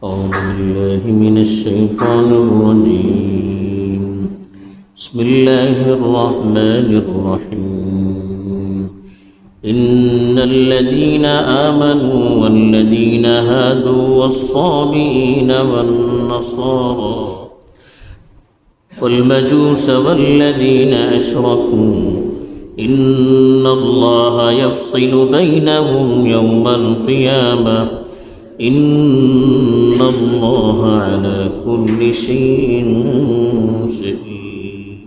أعوذ بالله من الشيطان الرجيم بسم الله الرحمن الرحيم إن الذين آمنوا والذين هادوا والصابئين والنصارى والمجوس والذين أشركوا إن الله يفصل بينهم يوم القيامة إن الله على كل شيء شهيد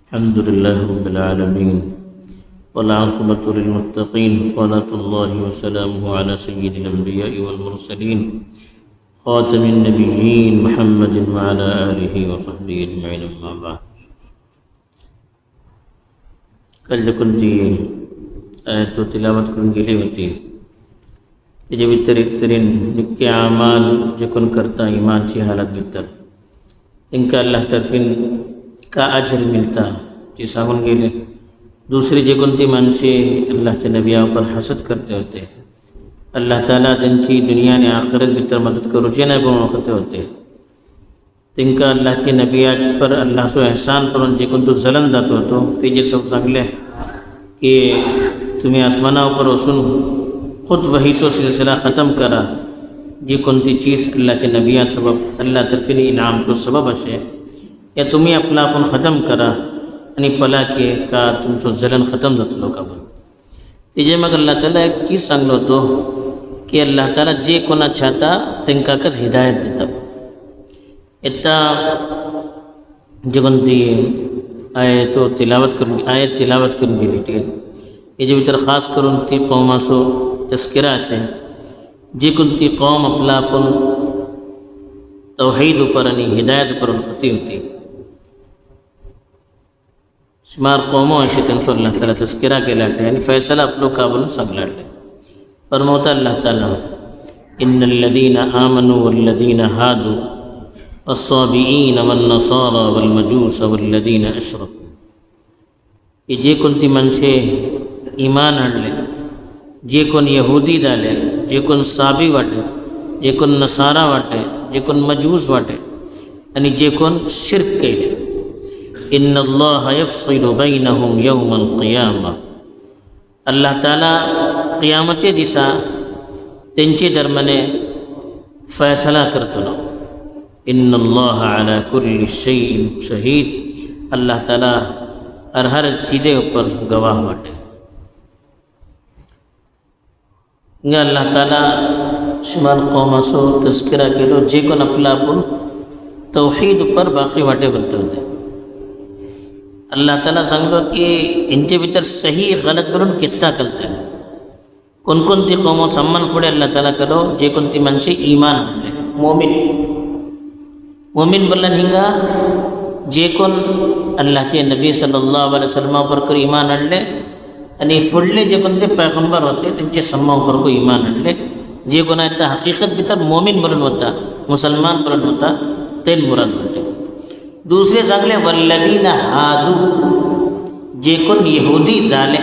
الحمد لله رب العالمين والعاقبة للمتقين صلاة الله وسلامه على سيد الأنبياء والمرسلين خاتم النبيين محمد وعلى آله وصحبه أجمعين أما بعد کل جو کنتی آیت و تلاوت کن گلی ہوتی یہ بہتر ایک ترین نکے اعمال جکن کرتا ایمان چی حالت بہتر ان کا اللہ طرفین کا اجر ملتا چی ساگن گلے دوسری جکن تی من سے اللہ کے نبیوں پر حسد کرتے ہوتے اللہ تعالیٰ دن چی دنیا نے آخرت بہتر مدد کرو جنہ بہن وقتے ہوتے تن کا اللہ کے نبیات پر اللہ سو احسان پر ان جکن تو ظلم داتو تو تیجے سب سنگلے کہ تمہیں آسمانہ پر سن خود وہی سو سلسلہ ختم کرا جی کنتی چیز اللہ کے نبیہ سبب اللہ طرفی انعام سو سبب ہے یا تمہیں اپنا اپن ختم کرا یعنی پلا کے کا تم سو ظلم ختم دت لو کا بن تیجے مگر اللہ تعالیٰ ایک چیز سنگ لو تو کہ اللہ تعالیٰ جے کنا چاہتا تن کا کس ہدایت دیتا اتنا جگنتی آیت تلاوت کرن گی لیٹی یہ جو بھی خاص کرن تی قوما سو تذکرہ سے جی کنتی قوم اپلا اپن توحید پر انی ہدایت پر ان خطی ہوتی شمار قوموں ایشی تنسو اللہ تعالیٰ تذکرہ کے لاتے یعنی فیصلہ اپلو قابل سنگ لاتے فرموتا اللہ تعالیٰ ان الذین آمنوا والذین ہادوا والصابئین والنصارى والمجوس والذین اشرکوا یہ جے کنتی من سے ایمان ہڑ لے جے کن یہودی ڈالے جے کن صابی واٹے جے کن نصارہ واٹے جے کن مجوس واٹے یعنی جے کن شرک کے لے ان اللہ یفصل بینہم یوم القیامہ اللہ تعالیٰ قیامت دیسا تنچے درمنے فیصلہ کرتو لو ان اللہ علی کل شیء شہید اللہ تعالیٰ ہر چیزیں اوپر گواہ واٹے گا اللہ تعالیٰ شمال قوم سو تذکرہ کے لو جے کن اپلا اپن توحید پر باقی واٹے بلتے ہوتے اللہ تعالیٰ سنگ لو کہ انچے بھیتر صحیح غلط برن کتا کلتے ہیں کن تی قوموں سمن پھوڑے اللہ تعالیٰ کرو جے کن تی من سے ایمان ہوئے مومن بلن ہنگا جے کن اللہ کے نبی صلی اللہ علیہ وسلم پر کر ایمان ہڑ لے یعنی فڑلے جے کن تے پیغمبر ہوتے تنچے سماؤں پر کو ایمان ہڑ لے جے کن ایتا حقیقت بھیتر مومن بلن ہوتا مسلمان بلن ہوتا تین مراد بلن دوسرے سنگلے والذین ہادو جے کن یہودی ظالے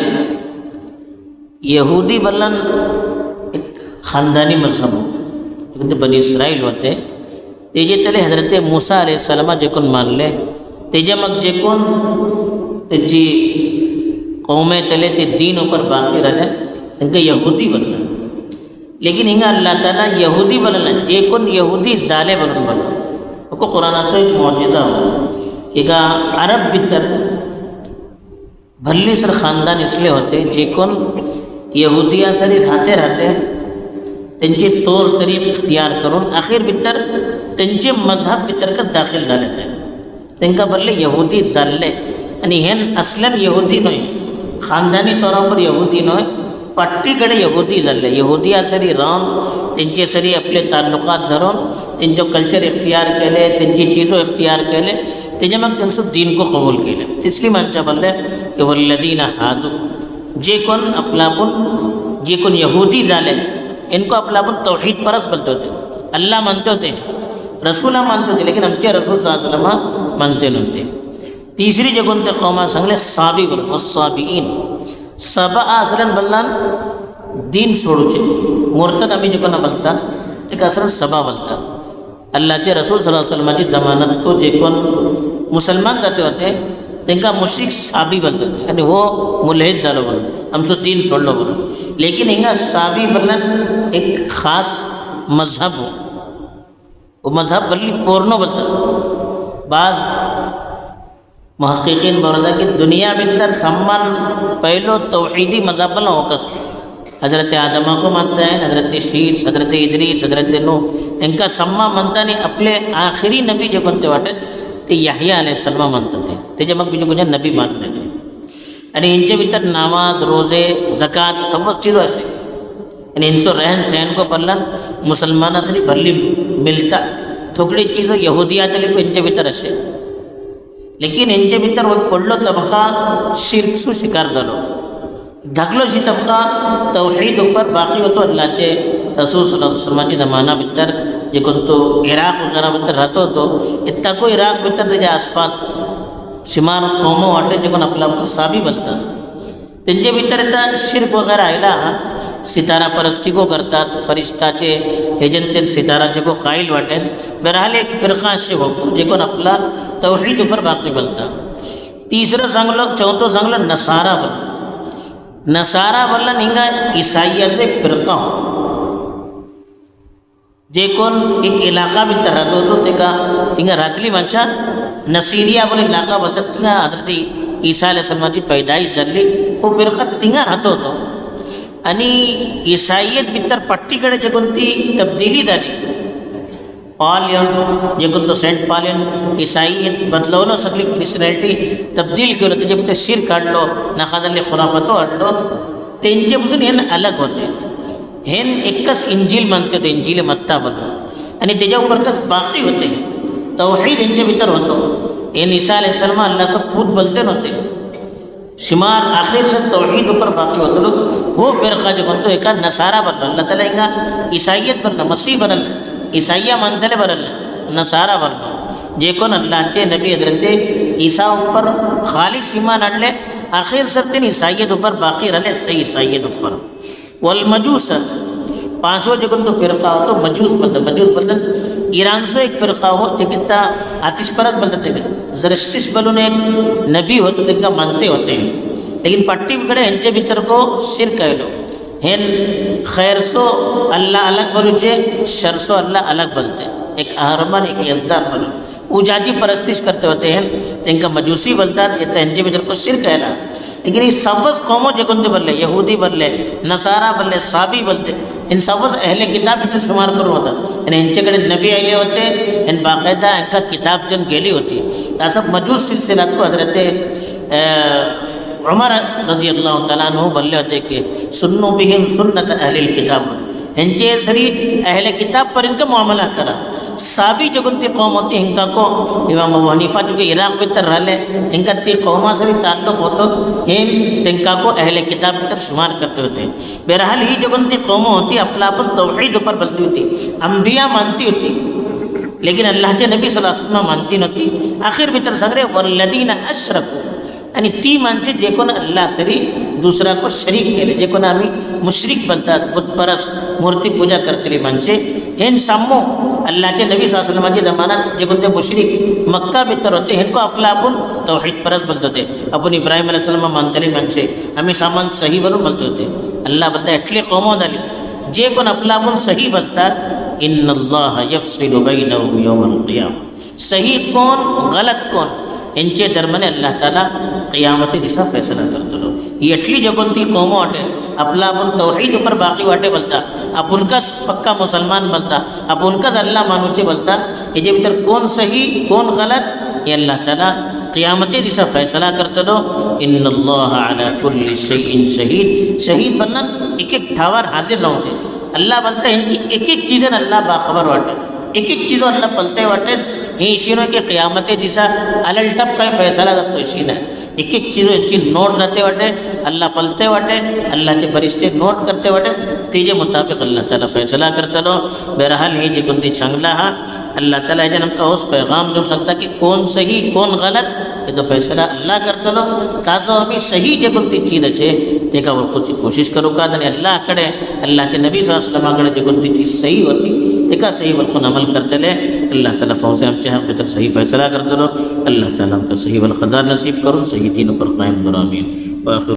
یہودی بلن ایک خاندانی مذہب ہو بنی اسرائیل ہوتے تیجے تلے حضرت موسیٰ علیہ السلام جے کن مان لے تیجے مک جے کن تیجی قومیں تلے تے دینوں پر باقی رہے ان کا یہودی بلنا لیکن ہنگا اللہ تعالیٰ یہودی بلنا جے کن یہودی ظالے بلنا کو قرآن سے ایک معجزہ ہو کہ عرب بتر بھلی سر خاندان اس لیے ہوتے جے کن یہودیہ سری رہتے تنچے طور طریق اختیار کرون آخر بتر تنچے مذہب بتر کا داخل ڈالتے ہیں تنکا بلے یہودی ظالے یعنی ہن اصلاً یہودی نوئے خاندانی طور پر یہودی نوئے پٹی کڑے یہودی ظلے یہودیہ سری رام تنچے سری اپنے تعلقات دھرون تنچو کلچر اختیار کے لے تنچی چیزوں اختیار کے لے تنجے مک تنسو دین کو قبول کے لے اس لیے منچہ بلے کہ والذین ہادو جے کن اپنا اپن جے کن یہودی ظالے ان کو اپنا اپن توحید پرس بلتے ہوتے اللہ مانتے ہوتے رسولہ مانتے ہوتے لیکن ہم چے رسول صلی اللہ علیہ وسلم مانتے ہوتے تیسری جگہ انتے قومہ سنگلے صابی بلن والصابئین سبا اصلاً بلن دین سوڑو چھے مرتد ہمیں جو کنا بلتا तेका असर सबा बोलता. अल्लाहचे रसूल सल्लल्लाहु अलैहि वसल्लमाची जमानत को जे कोण मुसलमान जाते होते तेंका मुश्रिक साबी बोलत होते आणि हो मुलहीद झालो म्हणून आमचो दीन सोडलो म्हणून. लेकिन हिंगा साबी बोलल्यान एक खास मजहब हो, वो मजहब बल्ली पोरनो बोलता. बाज मुहक्किकीन बोलता की दुनिया भितर सम्मान पहलो तौहीदी मजहब बल्ला होकस. हज़रत आदमा को मानता है, हज़रत शीस, हज़रत इदरीस, हज़रत नूह, इनका सम्मा मानता नहीं. आपले आखिरी नबी जो कोणते वाटे ते याह्या अलैहिस्सलाम मानतात. त्याच्या मग बीजे कोणी नबी मानले ते. आणि इनचे भीतर नमाज, रोज़े, ज़कात सब चीज़ों असे. आणि इनसो रहन सहन को पल्लन मुसलमानातली भरली मिलता. थोड़ी चीज़ों यहूदियातली को इनचे भीतर असे. लेकिन इनचे भीतर वो पडलो तबका शिर्क सु शिकार झालो. धाकलो शी तबका तौहीद ऊपर बाकी होतो. अल्लाहचे रसूल सल्लल्लाहु अलैहि वसल्लमाची जमाना भितर जे कोण तो इराक वगैरे भितर राहतो होतो इतका को इराक भितर त्याच्या आसपास शिमार कौमो वाटे जे कोण आपला साबी बोलतात. त्यांचे भितर आता शिर्क वगैरे आयला. सितारा परस्ती को करतात. फरिश्ताचे हेजन सिताराचे को कायल वाटेन. बहरहाल एक फिरका असे हो जे कोण आपला तौहीद ऊपर बाकी बोलता. तीसरं सांगलो, चौथं सांगलो नसारा बोल. नसारा बोलला हिंगा ईसाईयाचा एक फिरका हो जे कोण एक इलाका भितर राहतो होतो ते का तिंगा रातली माणसा नसीरिया बोले इलाका बोलतात. तिंगा हजरत ईसा अलैहिस्सलामाची पैदाईश झाली. तो फिरका तिंगा राहतो होतो. आणि ईसाईयत भितर पट्टीकडे जे कोणती तब्दिली झाली. पॉल येऊन जे कोण तो सेंट पॉल येऊन ईसाईयत बदलवलं, सगळी क्रिश्चियनिटी तब्दील केलं, त्याच्या भितर शिर काढलो, नखाजातले खुराफतो हाडलो. त्यांच्यापासून हे अलग होते. हेन एकच इंजिल मानते होते, इंजिल मत्ता बनवून. आणि त्याच्या उपरकच बाकी होते. तौहीद यांच्या भीतर होतो. हे ईसा अलैहिस्सलाम अल्लाहचं पूत बोलते नव्हते. शिमार आखिर से तौहीद ऊपर बाकी होते लोग. हो फिरका जो बनतो एका नसारा बनला. अल्लाह ताला हिंगा ईसाईयत बनला, मसीह बनल, ईसाईया मानतले बनल, नसारा बनलो. जे कोण अल्लाहचे नबी हजरत ईसा ऊपर खालिस ईमान आणले आखिर सर तीन ईसाईयत ऊपर बाकी रहे सही ईसाईयत ऊपर. वल मजूस पांचवं जे कोण तो फिरका होतो मजूस बोलतात. मजूस बोलतात इराणचो एक फिरका हो जे किता आतिशपरस बोलतात. ते जरस्टिस बोलून एक नबी होतो त्यांना मानते होते. लेकिन पट्टीकडे यांच्या भीतर को शिर्क आयलो. हेन खैरसो अल्लाह अलग बोलूचे, शरसो अल्लाह अलग बोलते. एक अहरमान एक यजदान बोलून उजाची परस्तिश करते होते हैं त्यांना मजूसी बोलतात. येतं यांच्या भीतर को शिर्क आयला. लेकिन ये सबस कौमों जे कोणते बोलले, यहूदी बोलले, नसारा बोलले, साबी बोलते, इन सबस अहले किताब इथे शुमार करून होतात. आणि यांच्याकडे नबी आले होते आणि बाकायदा यांका किताब जन गेली होती. असं मजूस सिलसिलात को हजरत उमर रजी अल्लाह तआला अन्हु बोलले होते की सुन्नु बिहिम सुन्नत अहलिल किताब. यांचे सरी अहले किताब पर इनका मामला करा. साबी जो कोणती कौम होती हिंका को इमाम अबू हनीफा जो इराक भितर राहिले हिंका ती कौमा से भी ताल्लुक होतो. हे तिंका को अहले किताब भितर शुमार करते होते. बहरहाल ही जो कोणती कौम होती आपला आपण तौहीद ऊपर बोलती होती, अंबिया मानती होती, लेकिन अल्लाहचे नबी सल्लल्लाहु अलैहि वसल्लम मानती नव्हती. आखिर भितर सगळे वल्लदीन अशरकू आणि ती माणसे जे कोण अल्लाह सरी दुसरा को शरीक केले, जे कोण आम्ही मुश्रिक बनतात, बुतपरस मूर्ती पूजा करतली माणसे हेन सामो अल्लाहचे नबी सल्लल्लाहु अलैहि वसल्लमची जमानात जे कोणते मुश्रिक मक्का भितर होते हेनको आपला आपण तौहीद परस बोलत होते. आपण इब्राहिम अलैहिस्सलाम मानतले माणसे आम्ही सामान सही बनून बोलत होते. अल्लाह बोलता एटली कौमो झाली जे कोण आपला आपण सही बोलतात. इन्नल्लाह यफ्सिलु बैनहुम यौमल क़ियामा. सही कोण गलत कोण यांचे दरम्यान अल्लाह ताला क़ियामती दिसा फैसला करतो. ही एटली जो कोणती कौमो वाटे आपला आपण तौहीद ऊपर बाकी वाटे बोलता, आपुनकाच पक्का मुसलमान बनता, आपुनकाच अल्लाह मानूचे बोलता. हेजे भितर कोण सही कोण गलत हे अल्लाह ताला क़ियामती दिसा फैसला करतो. इन्नल्लाह अला कुल्ली शैइन शहीद. शहीद बनना एक एक ठावर हाजिर राहते. अल्लाह बोलता यांची एक एक चीज़न अल्लाह बाखबर वाटे, एक एक चीज़ों अल्लाह पलते वाटे. हे इशीनो के क़ियामती दिसा अलल टप काय फैसला जातो इशी नाही. एक एक चीज़ों यांची नोट जाते वाटे, अल्लाह पलते वाटे, अल्लाहचे फरिश्ते नोट करते वाटे, तेजे मुताबिक अल्लाह ताला फैसला करतलो. बहरहाल हे जे कोणती चांगला हा अल्लाह ताला हे नमका होस पैगाम देऊ सांगता की कोण सही कोण गलत याचा फैसला अल्लाह करतलो. ताजो आम्ही सही जे कोणती चीज असे ते का वळखूची कोशिश करू का आणि अल्लाहकडे अल्लाहचे नबी सल्लल्लाहु अलैहि वसल्लमाकडे देखून ती चीज सही होती ते का सही वळखून अमल करतले अल्लाह ताला फौसे आमच्या हक तर सही फैसला करतलो अल्लाह ताला आमका सही वल खदा नसीब करून सही दीन पर कायम करो आमीन.